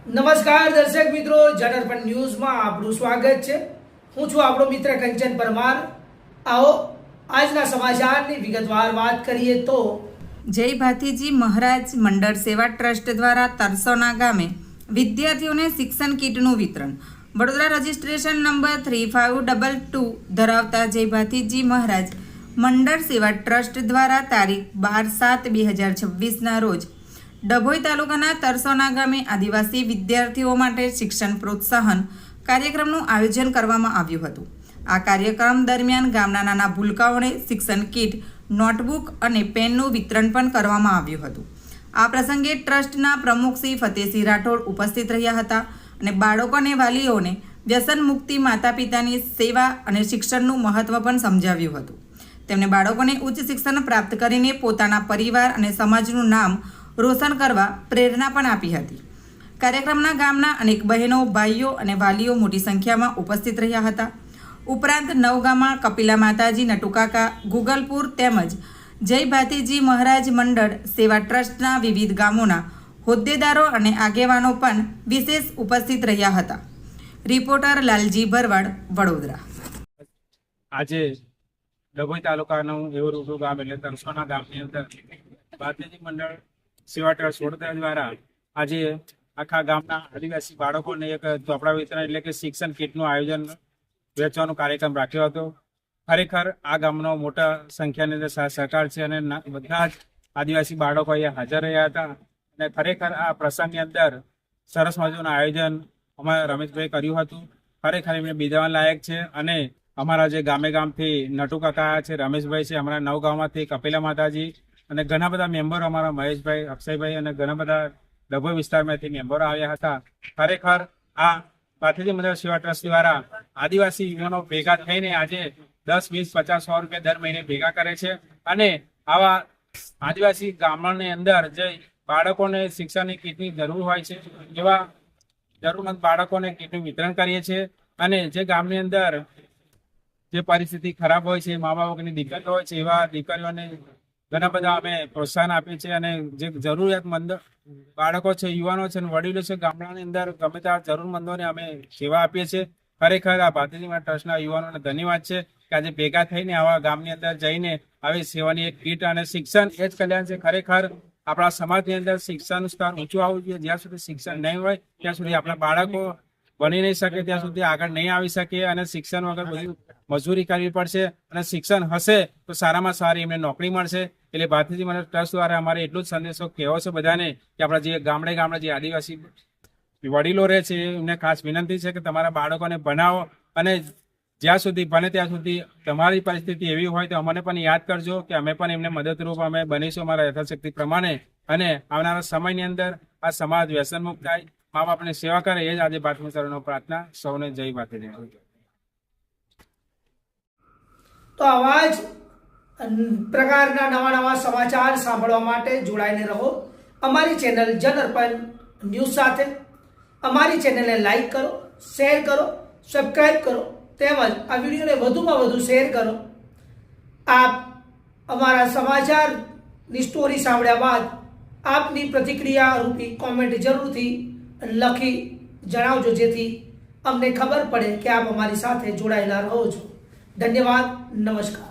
નમસ્કાર દર્શક મિત્રો, જનરપણ ન્યૂઝમાં આપનું સ્વાગત છે। હું છું આપણો મિત્ર કંચન પરમાર। આવો આજના સમાચારની વિગતવાર વાત કરીએ તો જય ભાતીજી મહારાજ મંડળ સેવા ટ્રસ્ટ દ્વારા તરસોના ગામે વિદ્યાર્થીઓને શિક્ષણ કીટનું વિતરણ। વડોદરા રજિસ્ટ્રેશન નંબર 3522 ધરાવતા જય ભાતીજી મહારાજ મંડળ સેવા ટ્રસ્ટ દ્વારા તારીખ 12/7/2026ના રોજ ડભોઈ તાલુકાના તરસોના ગામે આદિવાસી વિદ્યાર્થીઓ માટે શિક્ષણ પ્રોત્સાહન કાર્યક્રમનું આયોજન કરવામાં આવ્યું હતું। આ કાર્યક્રમ દરમિયાન ગામના નાના ભૂલકાઓને શિક્ષણ કીટ, નોટબુક અને પેનનું વિતરણ પણ કરવામાં આવ્યું હતું। આ પ્રસંગે ટ્રસ્ટના પ્રમુખ શ્રી ફતેહસિંહ રાઠોડ ઉપસ્થિત રહ્યા હતા અને બાળકો અને વાલીઓને વ્યસન મુક્તિ, માતા પિતાની સેવા અને શિક્ષણનું મહત્વ પણ સમજાવ્યું હતું। તેમણે બાળકોને ઉચ્ચ શિક્ષણ પ્રાપ્ત કરીને પોતાના પરિવાર અને સમાજનું નામ રોશન કરવા પ્રેરણા પણ આપી હતી। કાર્યક્રમના ગામના અનેક બહેનો, ભાઈઓ અને વાલીઓ મોટી સંખ્યામાં ઉપસ્થિત રહ્યા હતા। ઉપરાંત નવગામા કપિલા માતાજી, નટુકાકા, ગુગલપુર તેમજ જય ભાતીજી મહારાજ મંડળ સેવા ટ્રસ્ટના વિવિધ ગામોના હોદ્દેદારો અને આગેવાનો પણ વિશેષ ઉપસ્થિત રહ્યા હતા। રિપોર્ટર લાલજી ભરવાડ, વડોદરા। આજે ડભોઈ તાલુકાનું એવું રૂપું ગામ એટલે તરસોના ગામની અંદર ભાતીજી મંડળ સેવા ટ્રસ્ટ વડોદરા દ્વારા આજે આખા ગામના આદિવાસી બાળકોને એક ચોપડા વિતરણ એટલે કે શિક્ષણ કીટનું આયોજન વેચવાનો કાર્યક્રમ રાખ્યો હતો। ખરેખર આ ગામનો મોટા સંખ્યાની અંદર સહકાર છે અને બધા જ આદિવાસી બાળકો અહીંયા હાજર રહ્યા હતા અને ખરેખર આ પ્રસંગની અંદર સરસ મજાનું આયોજન અમારા રમેશભાઈ કર્યું હતું। ખરેખર એમને બિરદાવવા લાયક છે અને અમારા જે ગામે ગામથી નટુકાકા છે, રમેશભાઈ છે, અમારા નવગામમાંથી કપિલા માતાજી અને ઘણા બધા મેમ્બરો, અમારા મહેશભાઈ, અક્ષયભાઈ અને ઘણા બધા ડભોઈ વિસ્તારમાંથી મેમ્બરો આવ્યા હતા। ખરેખર આ ભાતીજી મંડળ સેવા ટ્રસ્ટ દ્વારા આદિવાસી યુવાનો ભેગા થઈને આજે 10, 20, 50, 100 રૂપિયા દર મહિને ભેગા કરે છે અને આવા આદિવાસી ગામની અંદર જે બાળકોને શિક્ષણની કીટની જરૂર હોય છે એવા જરૂરમંદ બાળકોને કીટનું વિતરણ કરીએ છીએ અને જે ગામની અંદર જે પરિસ્થિતિ ખરાબ હોય છે, મા બાપની દિક્કત હોય છે, એવા દીકરીઓને ઘણા બધા અમે પ્રોત્સાહન આપીએ છીએ અને જે જરૂરિયાતમંદ બાળકો છે, યુવાનો છે, વડીલો છે, ગામડાની અંદર ગમે ત્યાં જરૂરમંદોને અમે સેવા આપીએ છીએ। ખરેખર આ ભાતીજી ટ્રસ્ટના યુવાનોને ધન્યવાદ છે કે આજે ભેગા થઈને આવા ગામની અંદર જઈને આવી સેવાની એક કીટ અને શિક્ષણ એ જ કલ્યાણ છે। ખરેખર આપણા સમાજની અંદર શિક્ષણનું સ્તર ઊંચું આવવું જોઈએ। જ્યાં સુધી શિક્ષણ નહીં હોય ત્યાં સુધી આપણા બાળકો બની નહીં શકે, ત્યાં સુધી આગળ નહીં આવી શકે અને શિક્ષણ વગર બધી મજૂરી કરવી પડશે અને શિક્ષણ હશે તો સારામાં સારી એમને નોકરી મળશે। એટલે ભાતીજી મંડળ ટ્રસ્ટ દ્વારા અમારે એટલું જ સંદેશો કહેવો છે બધાને કે આપણા જે ગામડે જે આદિવાસી વડીલો રહે છે એમને ખાસ વિનંતી છે કે તમારા બાળકોને ભણાવો અને જ્યાં સુધી ભણે ત્યાં સુધી તમારી પરિસ્થિતિ એવી હોય તો અમને પણ યાદ કરજો કે અમે પણ એમને મદદરૂપ અમે બનીશું અમારા યથાશક્તિ પ્રમાણે અને આવનારા સમયની અંદર આ સમાજ વ્યસન મુક્ત થાય, મા બાપની સેવા કરે એ જ આજે ભાતીજી મંડળનો પ્રાર્થના। સૌને જય ભાતીજી। તો આવા જ પ્રકારના નવા સમાચાર સાંભળવા માટે જોડાઈને રહો અમારી ચેનલ જનરપણ ન્યૂઝ સાથે। અમારી ચેનલને લાઈક કરો, શેર કરો, સબસ્ક્રાઈબ કરો તેમજ આ વિડીયોને વધુમાં વધુ શેર કરો। આપ અમારા સમાચારની સ્ટોરી સાંભળ્યા બાદ આપની પ્રતિક્રિયા રૂપી કોમેન્ટ જરૂરથી લખી જણાવજો, જેથી અમને ખબર પડે કે આપ અમારી સાથે જોડાયેલા રહો છો। ધન્યવાદ, નમસ્કાર।